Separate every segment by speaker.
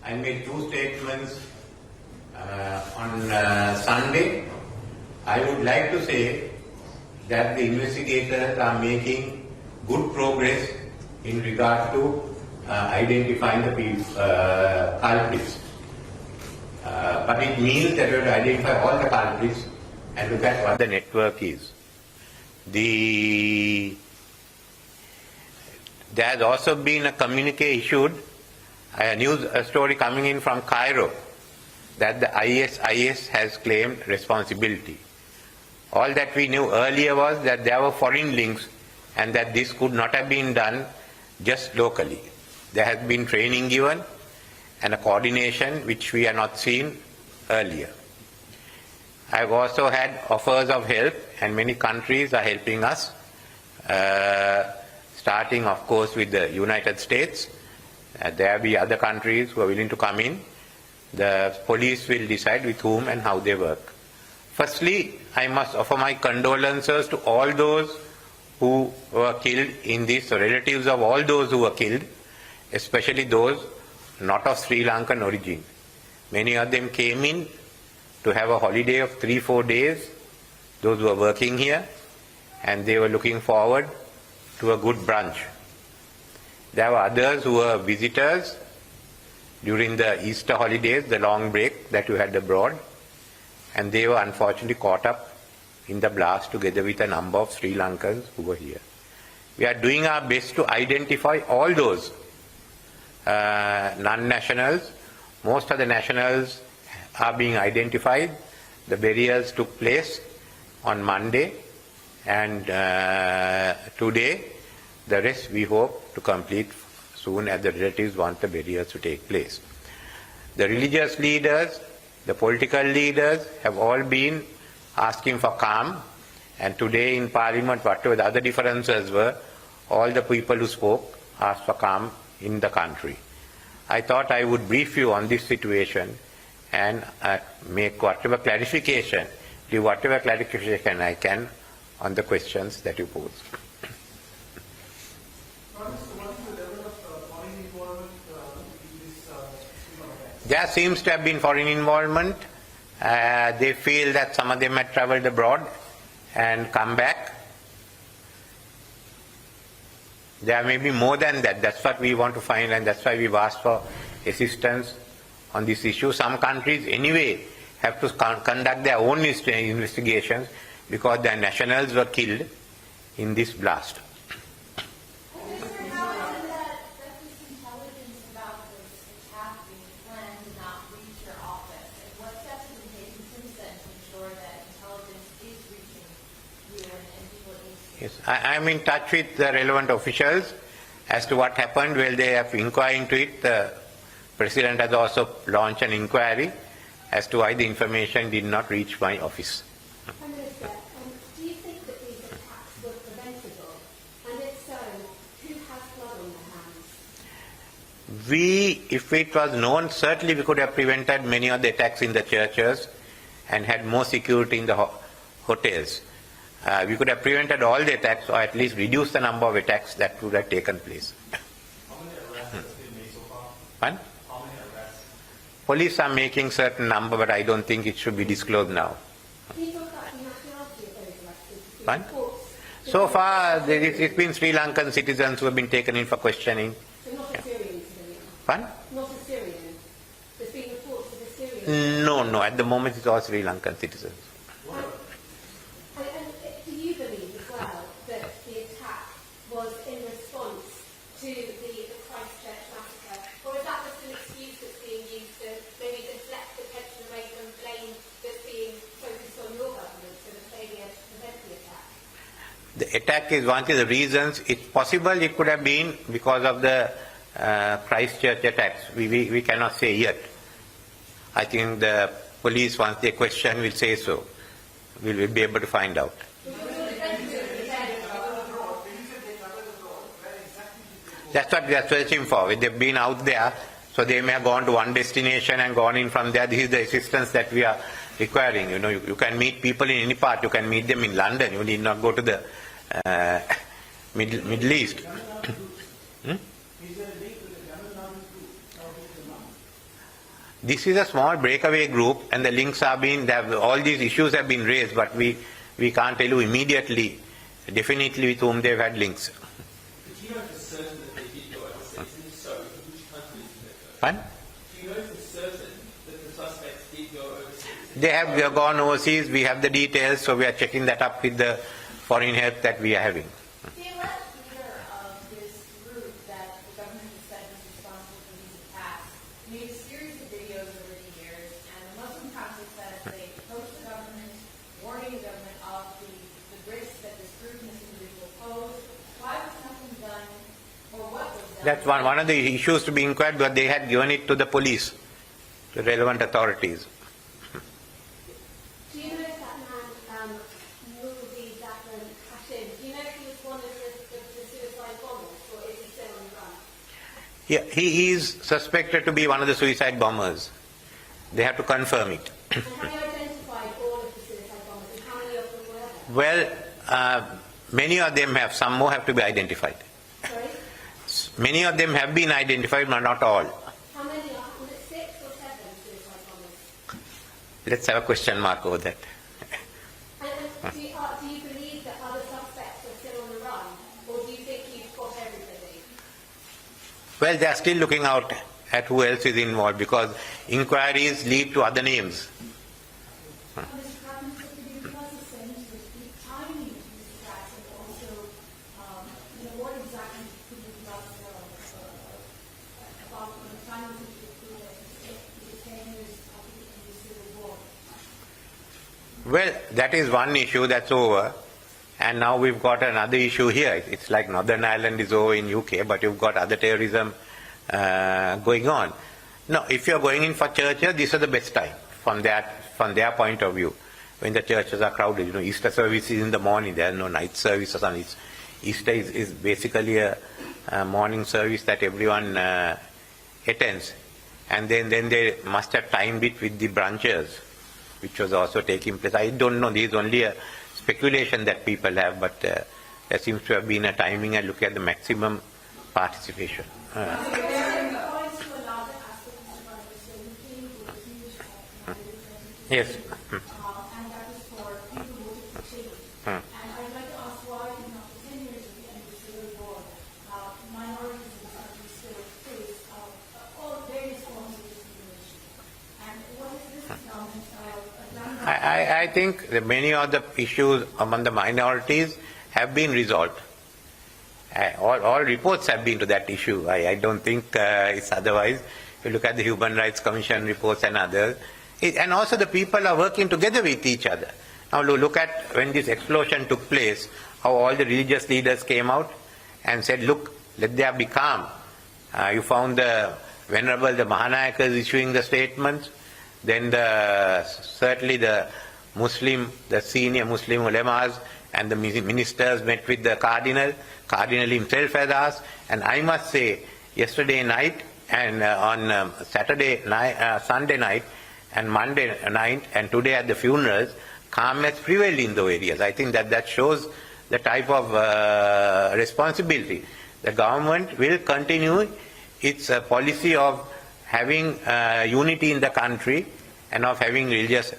Speaker 1: I made two statements on Sunday. I would like to say that the investigators are making good progress in regard to identifying the culprits. But it means that we have to identify all the culprits and look at what the network is. There has also been a communique issued, a news story coming in from Cairo, that the IS has claimed responsibility. All that we knew earlier was that there were foreign links and that this could not have been done just locally. There has been training given and a coordination which we have not seen earlier. I have also had offers of help, and many countries are helping us, starting of course with the United States. There will be other countries who are willing to come in. The police will decide with whom and how they work. Firstly, I must offer my condolences to all those who were killed in this, relatives of all those who were killed, especially those not of Sri Lankan origin. Many of them came in to have a holiday of 3-4 days, those who were working here, and they were looking forward to a good brunch. There were others who were visitors during the Easter holidays, the long break that we had abroad, and they were unfortunately caught up in the blast together with a number of Sri Lankans who were here. We are doing our best to identify all those non-nationals. Most of the nationals are being identified. The burials took place on Monday, and today the rest we hope to complete soon as the relatives want the burials to take place. The religious leaders, the political leaders have all been asking for calm, and today in Parliament, whatever the other differences were, all the people who spoke asked for calm in the country. I thought I would brief you on this situation and make whatever clarification I can on the questions that you posed. There seems to have been foreign involvement. They feel that some of them had travelled abroad and come back. There may be more than that. That's what we want to find, and that's why we've asked for assistance on this issue. Some countries anyway have to conduct their own investigations because their nationals were killed in this blast. Yes, I am in touch with the relevant officials as to what happened. Well, they have inquired into it. The President has also launched an inquiry as to why the information did not reach my office.
Speaker 2: Prime Minister, do you think that these attacks were preventable? And if so, who has blood on their hands?
Speaker 1: If it was known, certainly we could have prevented many of the attacks in the churches and had more security in the hotels. We could have prevented all the attacks, or at least reduced the number of attacks that would have taken place.
Speaker 3: How many arrests have been made so far?
Speaker 1: What?
Speaker 3: How many arrests?
Speaker 1: Police are making certain number, but I don't think it should be disclosed now.
Speaker 2: Can you talk about the nationality of those arrested?
Speaker 1: What? So far, it's been Sri Lankan citizens who have been taken in for questioning.
Speaker 2: So not a Syrian civilian?
Speaker 1: What?
Speaker 2: Not a Syrian? There's been reports of a Syrian?
Speaker 1: No. At the moment, it's all Sri Lankan citizens.
Speaker 2: Do you believe as well that the attack was in response to the Christchurch massacre? Or is that just an excuse that's being used to maybe deflect attention away from blame that's being focused on your government for the failure to prevent the attack?
Speaker 1: The attack is one of the reasons. It's possible it could have been because of the Christchurch attacks. We cannot say yet. I think the police, once they question, will say so. We'll be able to find out. That's what we are searching for. They've been out there, so they may have gone to one destination and gone in from there. This is the assistance that we are requiring. You can meet people in any part. You can meet them in London. You need not go to the Middle East. This is a small breakaway group, and the links are being, all these issues have been raised, but we can't tell you immediately, definitely with whom they've had links.
Speaker 3: But do you know for certain that they did go overseas? And if so, to which countries did they go?
Speaker 1: Fine?
Speaker 3: Do you know for certain that the suspects did go overseas?
Speaker 1: They have gone overseas, we have the details, so we are checking that up with the foreign help that we are having.
Speaker 4: The alleged leader of this group that the government has said was responsible for these attacks made a series of videos over the years, and the Muslim Council said they approached the government, warning the government of the risks that this group and this individual posed. Why was nothing done, or what was done?
Speaker 1: That's one of the issues to be inquired, but they had given it to the police, the relevant authorities.
Speaker 2: Do you know if that man, Mulvi Zafran Hashim, do you know if he was one of the suicide bombers, or is he still on the run?
Speaker 1: Yeah, he is suspected to be one of the suicide bombers. They have to confirm it.
Speaker 2: And have you identified all of the suicide bombers, and how many of them were there?
Speaker 1: Well, many of them have, some more have to be identified.
Speaker 2: Sorry?
Speaker 1: Many of them have been identified, but not all.
Speaker 2: How many are? Was it 6 or 7 suicide bombers?
Speaker 1: Let's have a question mark over that.
Speaker 2: And do you believe that other suspects are still on the run, or do you think you've got everybody?
Speaker 1: Well, they are still looking out at who else is involved, because inquiries lead to other names.
Speaker 4: Mr. Prime Minister, could you give us a sense of the timing of these attacks, and also, what exactly could you tell us about the time of the 10 years of the civil war?
Speaker 1: Well, that is one issue that's over, and now we've got another issue here. It's like Northern Ireland is over in UK, but you've got other terrorism going on. No, if you're going in for churches, this is the best time from their point of view, when the churches are crowded. You know, Easter service is in the morning. There are no night services on it. Easter is basically a morning service that everyone attends, and then they must have timed it with the branches, which was also taking place. I don't know. There is only a speculation that people have, but there seems to have been a timing and look at the maximum participation. Yes.
Speaker 4: And that was for people who wanted to change. And I'd like to ask why, after 10 years of the end of the Civil War, minorities in this country still face all various forms of discrimination. And what is this done?
Speaker 1: I think that many of the issues among the minorities have been resolved. All reports have been to that issue. I don't think it's otherwise. If you look at the Human Rights Commission reports and others, and also the people are working together with each other. Now look at when this explosion took place, how all the religious leaders came out and said, look, let there be calm. You found the Venerable, the Mahanayakas issuing the statements, then certainly the senior Muslim ulemas and the ministers met with the Cardinal. Cardinal himself has asked, and I must say, yesterday night and on Sunday night and Monday night and today at the funerals, calm has prevailed in those areas. I think that shows the type of responsibility. The government will continue its policy of having unity in the country and of having religious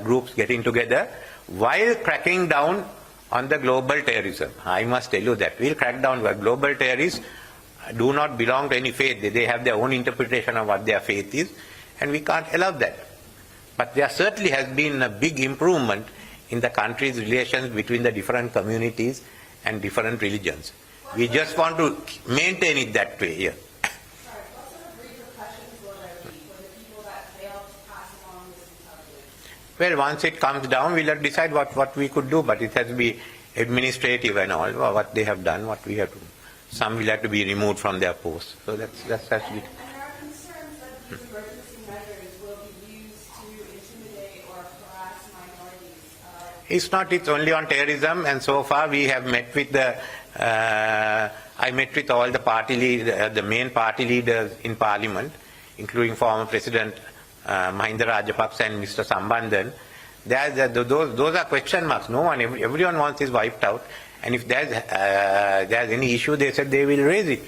Speaker 1: groups getting together while cracking down on the global terrorism. I must tell you that. We'll crack down, but global terrorists do not belong to any faith. They have their own interpretation of what their faith is, and we can't allow that. But there certainly has been a big improvement in the country's relations between the different communities and different religions. We just want to maintain it that way here.
Speaker 4: Sorry, what sort of repercussions will there be for the people that fail to pass along this intelligence?
Speaker 1: Well, once it comes down, we'll have to decide what we could do, but it has to be administrative and all, what they have done, what we have to do. Some will have to be removed from their posts. So that's
Speaker 4: And there are concerns that these emergency measures will be used to intimidate or harass minorities.
Speaker 1: It's only on terrorism, and so far we have met with I met with all the party leaders, the main party leaders in Parliament, including former President Mahinda Rajapaksa and Mr. Sambandhan. Those are question marks. Everyone wants this wiped out, and if there's any issue, they said they will raise it.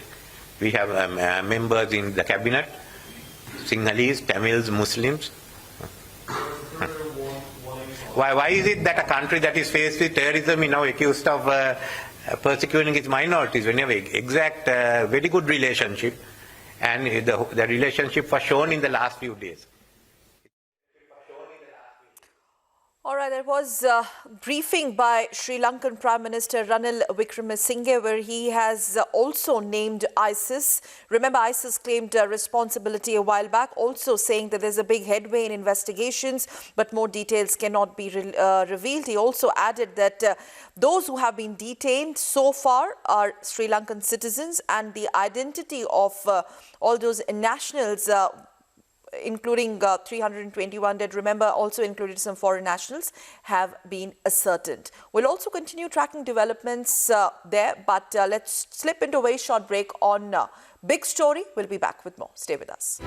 Speaker 1: We have members in the cabinet, Sinhalese, Tamils, Muslims. Why is it that a country that is faced with terrorism is now accused of persecuting its minorities when you have exact, very good relationship, and the relationship was shown in the last few days?
Speaker 5: All right, there was a briefing by Sri Lankan Prime Minister Ranil Wickremesinghe, where he has also named ISIS. Remember, ISIS claimed responsibility a while back, also saying that there's a big headway in investigations, but more details cannot be revealed. He also added that those who have been detained so far are Sri Lankan citizens, and the identity of all those nationals, including 321 dead, remember, also included some foreign nationals, have been ascertained. We'll also continue tracking developments there, but let's slip into a very short break on Big Story. We'll be back with more. Stay with us.